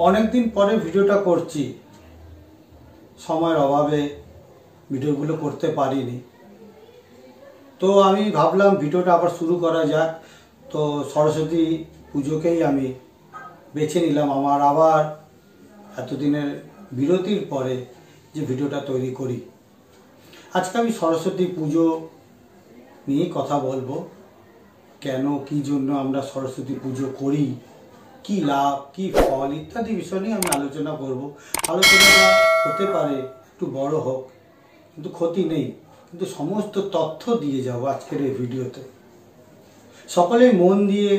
অনেকদিন পরে ভিডিওটা করছি, সময়ের অভাবে ভিডিওগুলো করতে পারিনি। তো আমি ভাবলাম ভিডিওটা আবার শুরু করা যাক। তো সরস্বতী পুজোকেই আমি বেছে নিলাম আমার আবার এতদিনের বিরতির পরে যে ভিডিওটা তৈরি করি। আজকে আমি সরস্বতী পুজো নিয়ে কথা বলবো, কেন কী জন্য আমরা সরস্বতী পুজো করি, কি লাভ কি ফল ইত্যাদি বিষয় নিয়ে আমি আলোচনা করব। আলোচনাটা হতে পারে একটু বড় হোক, কিন্তু ক্ষতি নেই, কিন্তু সমস্ত তথ্য দিয়ে যাব আজকের এই ভিডিওতে। সকলেই মন দিয়ে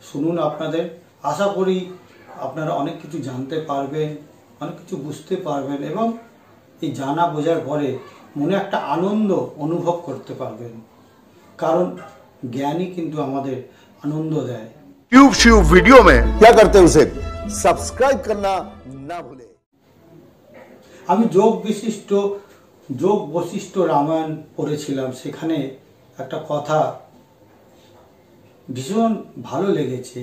শুনুন। আপনাদের আশা করি আপনারা অনেক কিছু জানতে পারবেন, অনেক কিছু বুঝতে পারবেন এবং এই জানা বোঝার পরে মনে একটা আনন্দ অনুভব করতে পারবেন। কারণ জ্ঞানই কিন্তু আমাদের আনন্দ দেয়। ट्यूब श्यूब वीडियो में क्या करते हैं उसे सब्सक्राइब करना ना भूले। আমি যোগ বশিষ্ঠ রামায়ণ পড়েছিলাম, সেখানে একটা কথা ভীষণ ভালো লেগেছে।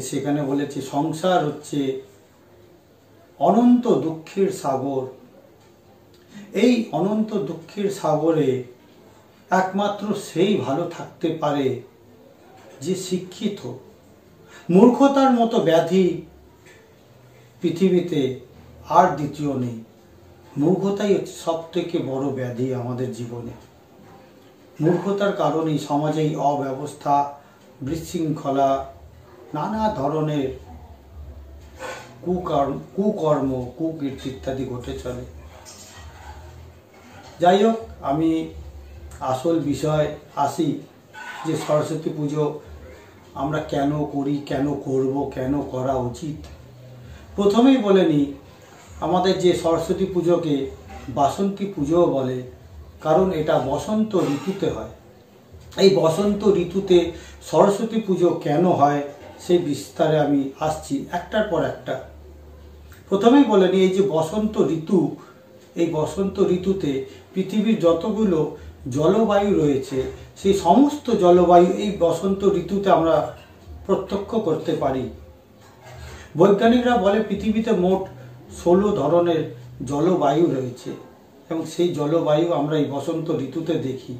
সেখানে বলেছে সংসার হচ্ছে অনন্ত দুঃখের সাগর। এই অনন্ত দুঃখের সাগরে একমাত্র সেই ভালো থাকতে পারে যে শিক্ষিত। মূর্খতার মতো ব্যাধি পৃথিবীতে আর দ্বিতীয় নেই। মূর্খতাই হচ্ছে সব থেকে বড় ব্যাধি আমাদের জীবনে। মূর্খতার কারণেই সমাজে অব্যবস্থা, বিশৃঙ্খলা, নানা ধরনের কুকর্ম, কুকীর্তি ইত্যাদি ঘটে চলে। যাই হোক, আমি আসল বিষয় আসি যে সরস্বতী পুজো আমরা কেন করি, কেন করব, কেন করা উচিত। প্রথমেই বলে নিই, আমাদের যে সরস্বতী পুজোকে বাসন্তী পুজোও বলে, কারণ এটা বসন্ত ঋতুতে হয়। এই বসন্ত ঋতুতে সরস্বতী পুজো কেন হয় সেই বিস্তারে আমি আসছি একটার পর একটা। প্রথমেই বলে নিই, এই যে বসন্ত ঋতু, এই বসন্ত ঋতুতে পৃথিবীর যতগুলো জলবায়ু রয়েছে সেই সমস্ত জলবায়ু এই বসন্ত ঋতুতে আমরা প্রত্যক্ষ করতে পারি। বৈজ্ঞানিকরা বলে পৃথিবীতে মোট 16 ধরনের জলবায়ু রয়েছে এবং সেই জলবায়ু আমরা এই বসন্ত ঋতুতে দেখি।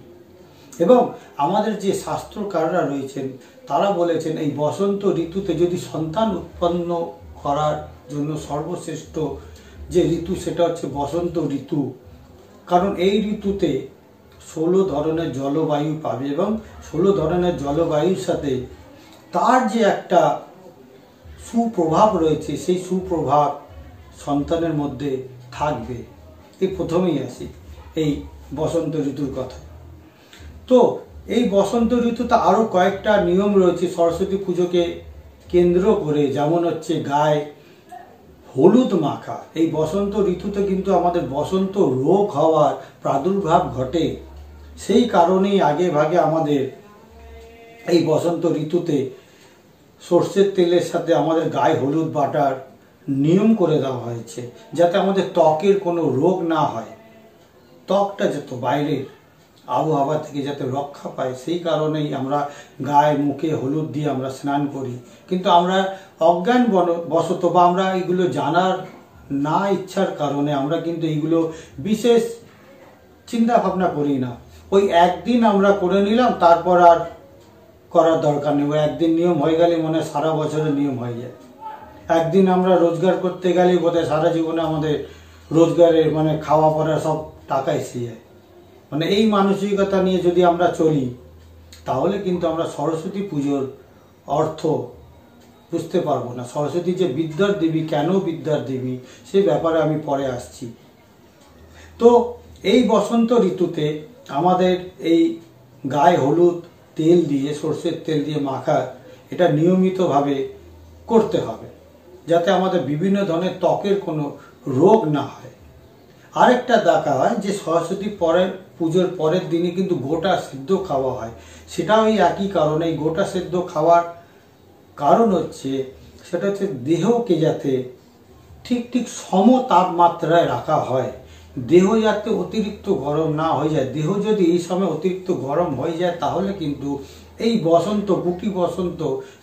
এবং আমাদের যে শাস্ত্রকাররা রয়েছেন তারা বলেছেন এই বসন্ত ঋতুতে যদি সন্তান উৎপন্ন করার জন্য সর্বশ্রেষ্ঠ যে ঋতু সেটা হচ্ছে বসন্ত ঋতু। কারণ এই ঋতুতে 16 ধরনের জলবায়ু পাবে এবং 16 ধরনের জলবায়ুর সাথে তার যে একটা সুপ্রভাব রয়েছে, সেই সুপ্রভাব সন্তানের মধ্যে থাকবে। এই প্রথমেই আসি এই বসন্ত ঋতুর কথা। তো এই বসন্ত ঋতুতে আরও কয়েকটা নিয়ম রয়েছে সরস্বতী পুজোকে কেন্দ্র করে, যেমন হচ্ছে গায়ে হলুদ মাখা। এই বসন্ত ঋতুতে কিন্তু আমাদের বসন্ত রোগ হওয়ার প্রাদুর্ভাব ঘটে। সেই কারণেই আগে ভাগে আমাদের এই বসন্ত ঋতুতে সর্ষের তেলের সাথে আমাদের গায়ে হলুদ বাটার নিয়ম করে দেওয়া হয়েছে, যাতে আমাদের ত্বকের কোনো রোগ না হয়, ত্বকটা যাতে বাইরের আবহাওয়া থেকে যাতে রক্ষা পায়। সেই কারণেই আমরা গায়ে মুখে হলুদ দিয়ে আমরা স্নান করি। কিন্তু আমরা অজ্ঞান বশত বা আমরা এগুলো জানার না ইচ্ছার কারণে আমরা কিন্তু এইগুলো বিশেষ চিন্তা ভাবনা করি না। ওই একদিন আমরা করে নিলাম, তারপর আর করার দরকার নেই। ওই একদিন নিয়ম হয়ে গেলে মনে হয় সারা বছরের নিয়ম হয়ে যায়। একদিন আমরা রোজগার করতে গেলেই বোধহয় সারা জীবনে আমাদের রোজগারের খাওয়া পড়া সব টাকা এসে যায়। এই মানসিকতা নিয়ে যদি আমরা চলি তাহলে কিন্তু আমরা সরস্বতী পুজোর অর্থ বুঝতে পারবো না। সরস্বতী যে বিদ্যার দেবী, কেন বিদ্যার দেবী সে ব্যাপারে আমি পরে আসছি। তো এই বসন্ত ঋতুতে আমাদের এই গায়ে হলুদ তেল দিয়ে, সর্ষের তেল দিয়ে মাখা, এটা নিয়মিতভাবে করতে হবে, যাতে আমাদের বিভিন্ন ধরনের ত্বকের কোনো রোগ না হয়। আরেকটা দেখা হয় যে সরস্বতী পুজোর পরের দিনে কিন্তু গোটা সেদ্ধ খাওয়া হয়। সেটা ওই একই কারণে। এই গোটা সেদ্ধ খাওয়ার কারণ হচ্ছে সেটা হচ্ছে দেহকে যাতে ঠিক সম তাপমাত্রায় রাখা হয়। দেহ যাতে অতিরিক্ত গরম না হয়ে যায়। দেহ যদি এই সময় অতিরিক্ত গরম হয়ে যায় তাহলে কিন্তু এই বসন্ত, গুটি বসন্ত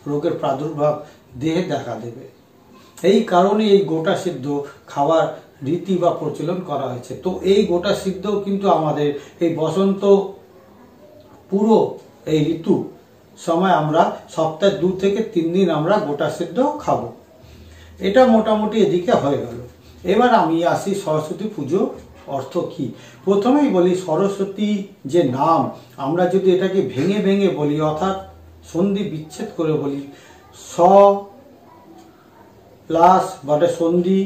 রোগের প্রাদুর্ভাব দেহে দেখা দেবে। এই কারণে এই গোটা সিদ্ধ খাওয়ার রীতি বা প্রচলন করা হয়েছে। তো এই গোটা সিদ্ধ কিন্তু আমাদের এই বসন্ত পুরো এই ঋতু সময় আমরা সপ্তাহে 2 থেকে 3 দিন আমরা গোটা সিদ্ধ খাবো। এটা মোটামুটি এদিকে হয়ে গেল। এবার আমি আসি সরস্বতী পুজো অর্থ কি। প্রথমেই বলি সরস্বতী যে নাম, আমরা যদি এটাকে ভেঙে ভেঙে বলি অর্থাৎ সন্ধি বিচ্ছেদ করে বলি, স প্লাস বটে সন্ধি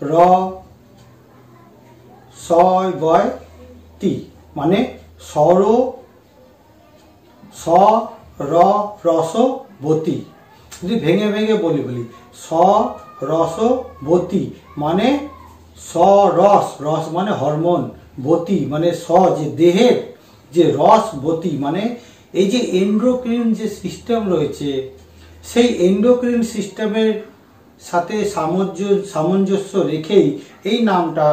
র স বয় তি, মানে সর স র রসবতী। যদি ভেঙে ভেঙে বলি স রসবতী মানে স রস, রস মানে হরমোন, বতী মানে স যে দেহের যে রসবতী মানে এই যে এন্ডোক্রিন যে সিস্টেম রয়েছে সেই এন্ডোক্রিন সিস্টেমের সাথে সামঞ্জস্য রেখেই এই নামটা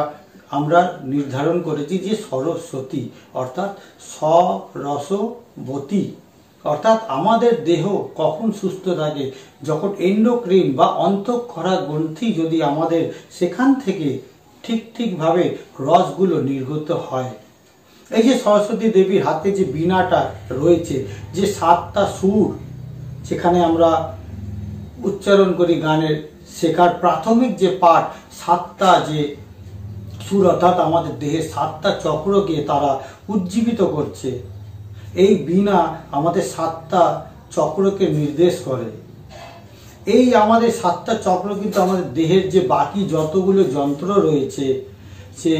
আমরা নির্ধারণ করেছি যে সরস্বতী অর্থাৎ সরসবতী। অর্থাৎ আমাদের দেহ কখন সুস্থ থাকে, যখন এন্ডোক্রিন বা অন্তঃক্ষরা গ্রন্থি যদি আমাদের সেখান থেকে ঠিকভাবে রসগুলো নির্গত হয়। এই যে সরস্বতী দেবীর হাতে যে বীণাটা রয়েছে, যে 7টা সুর যেখানে আমরা উচ্চারণ করি গানের শেখার প্রাথমিক যে পাঠ, 7টা যে সুর অর্থাৎ আমাদের দেহের 7টা চক্রকে তারা উজ্জীবিত করছে। এই বীণা আমাদের 7টা চক্রকে নির্দেশ করে। এই আমাদের 7টা চক্র কিন্তু আমাদের দেহের যে বাকি যতগুলো যন্ত্র রয়েছে সে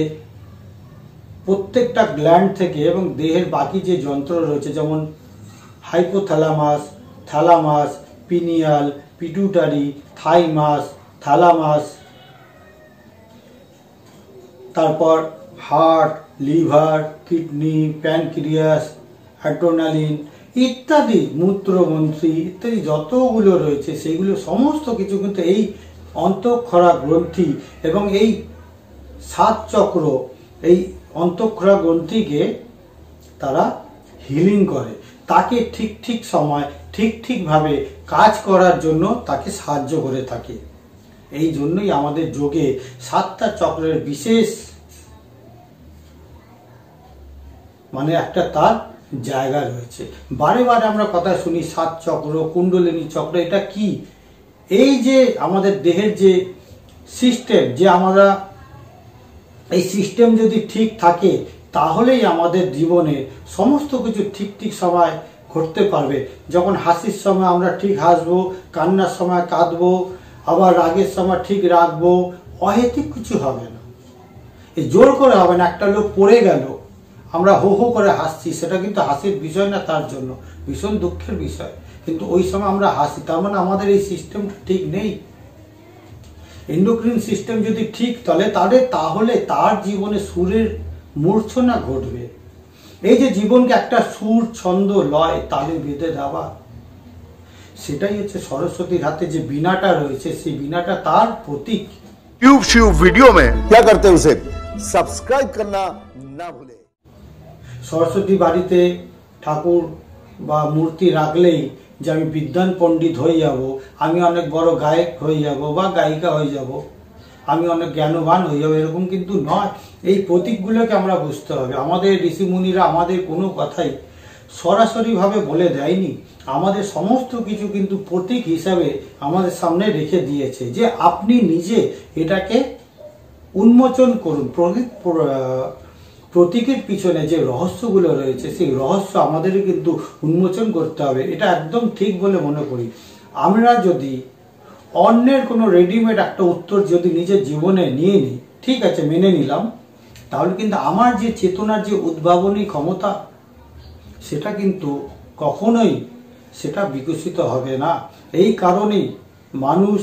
প্রত্যেকটা গ্ল্যান্ড থেকে এবং দেহের বাকি যে যন্ত্র রয়েছে যেমন hypothalamus, thalamus, pineal, pituitary, thymus, thalamus, তারপর heart, liver, kidney, pancreas, adrenaline ইত্যাদি, মূত্রগ্রন্থি ইত্যাদি যতগুলো রয়েছে সেইগুলো সমস্ত কিছু কিন্তু এই অন্তঃক্ষরা গ্রন্থি এবং এই 7 চক্র এই অন্তঃক্ষরা গ্রন্থিকে তারা হিলিং করে, তাকে ঠিক সময় ঠিকভাবে কাজ করার জন্য তাকে সাহায্য করে থাকে। এই জন্যই আমাদের যোগে 7টা চক্রের বিশেষ মানে একটা তার জায়গা রয়েছে। বারে আমরা কথা শুনি 7 চক্র, কুণ্ডলিনী চক্র, এটা কি? এই যে আমাদের দেহের যে সিস্টেম, যে আমরা এই সিস্টেম যদি ঠিক থাকে তাহলেই আমাদের জীবনে সমস্ত কিছু ঠিক সময় ঘটতে পারবে। যখন হাসির সময় আমরা ঠিক হাসবো, কান্নার সময় কাঁদবো, আবার রাগের সময় ঠিক রাখবো, অহেতুক কিছু হবে না, এই জোর করে হবে না। একটা লোক পড়ে গেল, আমরা হো হো করে হাসছি, সেটা কিন্তু হাসির বিষয় না, তার জন্য ভীষণ দুঃখের বিষয়, কিন্তু ওই সময় আমরা হাসি, তার মানে আমাদের এই সিস্টেম ঠিক নেই। এন্ডোক্রিন সিস্টেম যদি ঠিক তাহলে তার জীবনে সুরের মূর্ছনা ঘটবে। এই যে জীবনকে একটা সুর, ছন্দ, লয়, তালে বেঁধে দেওয়া, সেটাই হচ্ছে সরস্বতীর হাতে যে বীণাটা রয়েছে, সেই বীণাটা তার প্রতীক। ट्यूब वीडियो में क्या करते हैं उसे सब्सक्राइब करना ना भूले। সরস্বতী বাড়িতে ঠাকুর বা মূর্তি রাখলেই যে আমি বিদ্বান পণ্ডিত হয়ে যাব, আমি অনেক বড় গায়ক হয়ে যাব বা গায়িকা হয়ে যাব, আমি অনেক জ্ঞানবান হয়ে যাবো, এরকম কিন্তু নয়। এই প্রতীকগুলোকে আমরা বুঝতে হবে। আমাদের ঋষিমুনিরা আমাদের কোনো কথাই সরাসরিভাবে বলে দেয়নি, আমাদের সমস্ত কিছু কিন্তু প্রতীক হিসাবে আমাদের সামনে রেখে দিয়েছে, যে আপনি নিজে এটাকে উন্মোচন করুন। প্রতীকের পিছনে যে রহস্যগুলো রয়েছে সেই রহস্য আমাদেরই কিন্তু উন্মোচন করতে হবে, এটা একদম ঠিক বলে মনে করি। আমরা যদি অন্যের কোনো রেডিমেড একটা উত্তর যদি নিজের জীবনে নিয়ে নিই, ঠিক আছে মেনে নিলাম, তাহলে কিন্তু আমার যে চেতনার যে উদ্ভাবনী ক্ষমতা সেটা কিন্তু কখনোই সেটা বিকশিত হবে না। এই কারণেই মানুষ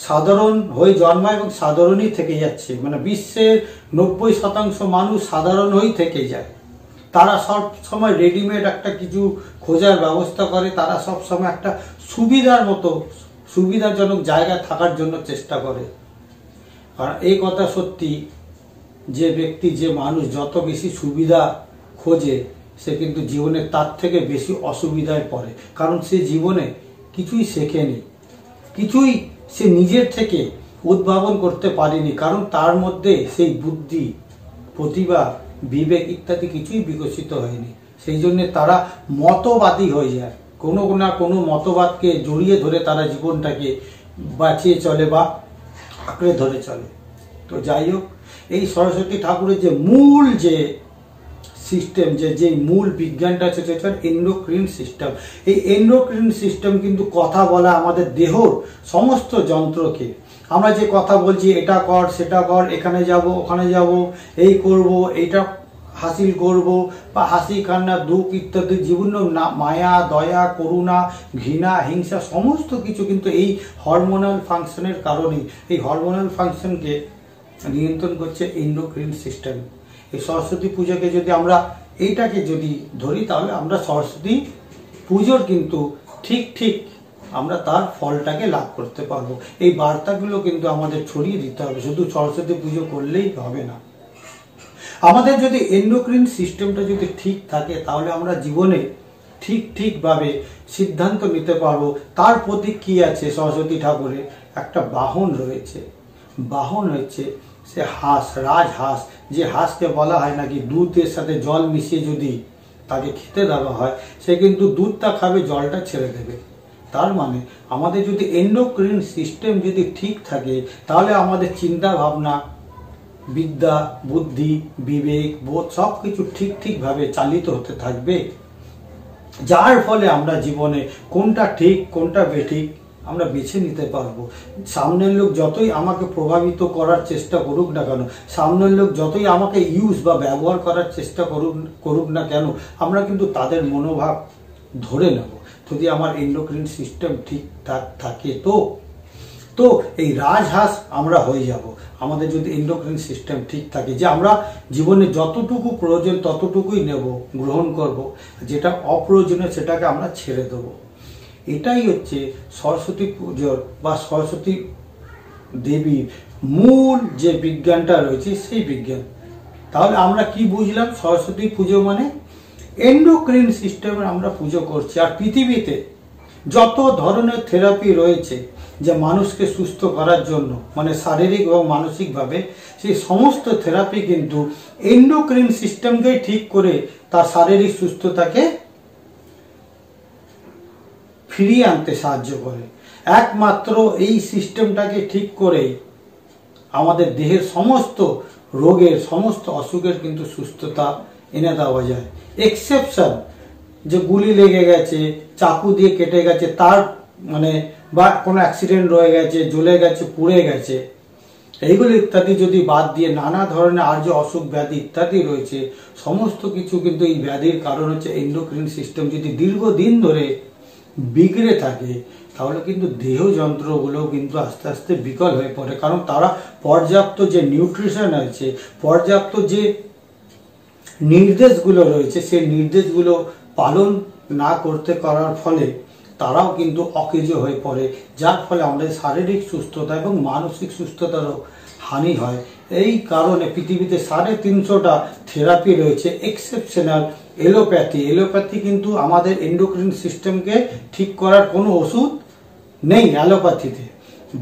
সাধারণ হয়ে জন্মায় এবং সাধারণই থেকে যাচ্ছে, মানে বিশ্বের 90% মানুষ সাধারণ হয়েই থেকে যায়। তারা সব সময় রেডিমেড একটা কিছু খোঁজার ব্যবস্থা করে, তারা সব সময় একটা সুবিধাজনক জায়গায় থাকার জন্য চেষ্টা করে। আর এই কথা সত্যি, যে ব্যক্তি যে মানুষ যত বেশি সুবিধা খোঁজে সে কিন্তু জীবনে তার থেকে বেশি অসুবিধায় পড়ে, কারণ সে জীবনে কিছুই শেখেনি, কিছুই সে নিজের থেকে উদ্ভাবন করতে পারেনি, কারণ তার মধ্যে সেই বুদ্ধি, প্রতিভা, বিবেক ইত্যাদি কিছুই বিকশিত হয়নি। সেই জন্য তারা মতবাদী হয়ে যায়, কোনো না কোনো মতবাদকে জড়িয়ে ধরে তারা জীবনটাকে বাঁচিয়ে চলে বা আঁকড়ে ধরে চলে। তো যাই হোক, এই সরস্বতী ঠাকুরের যে মূল যে সিস্টেম, যে মূল বিজ্ঞানটা আছে সেটা এন্ডোক্রিন সিস্টেম। এই এন্ডোক্রিন সিস্টেম কিন্তু কথা বলা আমাদের দেহর সমস্ত যন্ত্রকে। আমরা যে কথা বলছি, এটা কর, সেটা কর, এখানে যাব, ওখানে যাব, এই করব, এইটা হাসিল করব, বা হাসি, কান্না, দুঃখ ইত্যাদি বিভিন্ন মায়া, দয়া, করুণা, ঘৃণা, হিংসা সমস্ত কিছু কিন্তু এই হরমোনাল ফাংশনের কারণেই। এই হরমোনাল ফাংশনকে নিয়ন্ত্রণ করছে এন্ডোক্রিন সিস্টেম। এই সরস্বতী পুজোকে যদি আমরা এইটাকে যদি ধরি, তাহলে আমরা সরস্বতী পুজোর কিন্তু ঠিক আমরা তার ফলটাকে লাভ করতে পারবো। এই বার্তাগুলো কিন্তু আমাদের ছড়িয়ে দিতে হবে, শুধু সরস্বতী পুজো করলেই হবে না। আমাদের যদি এন্ডোক্রিন সিস্টেমটা যদি ঠিক থাকে, তাহলে আমরা জীবনে ঠিকভাবে সিদ্ধান্ত নিতে পারবো। তার প্রতীক কি আছে? সরস্বতী ঠাকুরের একটা বাহন রয়েছে। বাহন হচ্ছে সে হাঁস, রাজহাঁস, যে হাঁসকে বলা হয় নাকি দুধের সাথে জল মিশিয়ে যদি তাকে খেতে দেওয়া হয়, সে কিন্তু দুধটা খাবে, জলটা ছেড়ে দেবে। তার মানে আমাদের যদি এন্ডোক্রিন সিস্টেম যদি ঠিক থাকে, তাহলে আমাদের চিন্তা ভাবনা, বিদ্যা, বুদ্ধি, বিবেক, বোধ সব কিছু ঠিকভাবে চালিত হতে থাকবে, যার ফলে আমরা জীবনে কোনটা ঠিক কোনটা বেঠিক আমরা বেছে নিতে পারবো। সামনের লোক যতই আমাকে প্রভাবিত করার চেষ্টা করুক না কেন, সামনের লোক যতই আমাকে ইউজ বা ব্যবহার করার চেষ্টা করুক না কেন, আমরা কিন্তু তাদের মনোভাব ধরে নেব, যদি আমার এন্ডোক্রিন সিস্টেম ঠিকঠাক থাকে। তো এই রাজহাঁস আমরা হয়ে যাব আমাদের যদি এন্ডোক্রিন সিস্টেম ঠিক থাকে, যে আমরা জীবনে যতটুকু প্রয়োজন ততটুকুই নেব, গ্রহণ করব, যেটা অপ্রয়োজনীয় সেটাকে আমরা ছেড়ে দেব। এটাই হচ্ছে সরস্বতী পুজোর বা সরস্বতী দেবীর মূল যে বিজ্ঞানটা রয়েছে সেই বিজ্ঞান। তাহলে আমরা কি বুঝলাম? সরস্বতী পুজো মানে এন্ডোক্রিন সিস্টেমের আমরা পুজো করছি। আর পৃথিবীতে যত ধরনের থেরাপি রয়েছে যে মানুষকে সুস্থ করার জন্য, মানে শারীরিক এবং মানসিকভাবে, সেই সমস্ত থেরাপি কিন্তু এন্ডোক্রিন সিস্টেমকে ঠিক করে তার শারীরিক সুস্থতাকে ফিরিয়ে আনতে সাহায্য করে। একমাত্র এই সিস্টেমটাকে ঠিক করে আমাদের দেহের সমস্ত রোগের, সমস্ত অসুখের কিন্তু সুস্থতা এনে দেওয়া যায়। এক্সেপশন যে গুলি লেগে গেছে, চাকু দিয়ে কেটে গেছে, তার মানে বা কোনো অ্যাক্সিডেন্ট রয়ে গেছে, জ্বলে গেছে, পুড়ে গেছে, এইগুলো ইত্যাদি যদি বাদ দিয়ে নানা ধরনের আর যে অসুখ ব্যাধি ইত্যাদি রয়েছে, সমস্ত কিছু কিন্তু এই ব্যাধির কারণ হচ্ছে এন্ডোক্রিন সিস্টেম যদি দীর্ঘদিন ধরে বিগড়ে থাকে, তাহলে কিন্তু দেহ যন্ত্রগুলো কিন্তু আস্তে আস্তে বিকল হয়ে পড়ে। কারণ তারা পর্যাপ্ত যে নিউট্রিশন আছে, পর্যাপ্ত যে নির্দেশগুলো রয়েছে, সেই নির্দেশগুলো পালন না করতে করার ফলে তারাও কিন্তু অকেজো হয়ে পড়ে, যার ফলে আমাদের শারীরিক সুস্থতা এবং মানসিক সুস্থতারও হানি হয়। এই কারণে পৃথিবীতে 350টা থেরাপি রয়েছে। এক্সেপশনাল এলোপ্যাথি কিন্তু আমাদের এন্ডোক্রিন সিস্টেমকে ঠিক করার কোনো ওষুধ নেই অ্যালোপ্যাথিতে।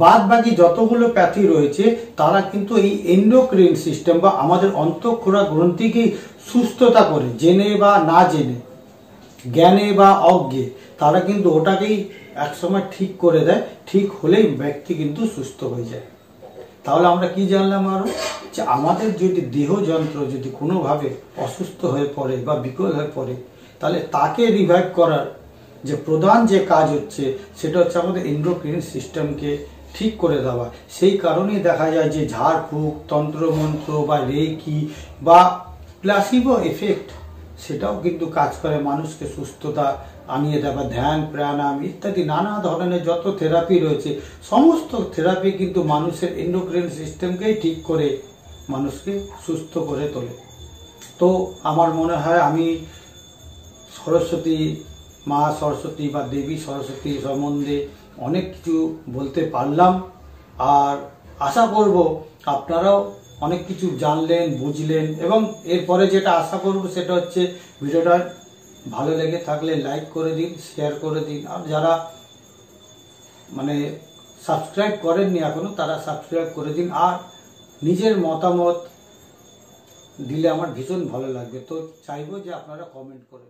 বাদ বাকি যতগুলো প্যাথি রয়েছে তারা কিন্তু এই এন্ডোক্রিন সিস্টেম বা আমাদের অন্তঃক্ষরা গ্রন্থিকেই সুস্থতা করে, জেনে বা না জেনে, জ্ঞানে বা অজ্ঞে, তারা কিন্তু ওটাকেই একসময় ঠিক করে দেয়। ঠিক হলেই ব্যক্তি কিন্তু সুস্থ হয়ে যায়। তাহলে আমরা কি জানলাম আরো, যে আমাদের যদি দেহ যন্ত্র যদি কোনোভাবে অসুস্থ হয়ে পড়ে বা বিকল হয়ে পড়ে, তাহলে তাকে রিভাইভ করার যে প্রধান যে কাজ হচ্ছে সেটা হচ্ছে আমাদের এন্ডোক্রিন সিস্টেমকে ঠিক করে দেওয়া। সেই কারণেই দেখা যায় যে ঝাড়ফুঁক, তন্ত্রমন্ত্র বা রেকি বা প্লাসিবো এফেক্ট, সেটাও কিন্তু কাজ করে মানুষকে সুস্থতা আনিয়ে দেওয়া। ধ্যান, প্রাণায়াম ইত্যাদি নানা ধরনের যত থেরাপি রয়েছে, সমস্ত থেরাপি কিন্তু মানুষের এন্ডোক্রিন সিস্টেমকেই ঠিক করে মানুষকে সুস্থ করে তোলে। তো আমার মনে হয় আমি মা সরস্বতী বা দেবী সরস্বতী সম্বন্ধে অনেক কিছু বলতে পারলাম। আর আশা করব আপনারাও অনেক কিছু জানলেন, বুঝলেন। এবং এরপরে যেটা আশা করব সেটা হচ্ছে ভিডিওটা ভালো লেগে থাকলে লাইক করে দিন, শেয়ার করে দিন। আর যারা মানে সাবস্ক্রাইব করেননি এখনো তারা সাবস্ক্রাইব করে দিন। আর নিজের মতামত দিলে আমার ভীষণ ভালো লাগবে, তো চাইবো যে আপনারা কমেন্ট করে।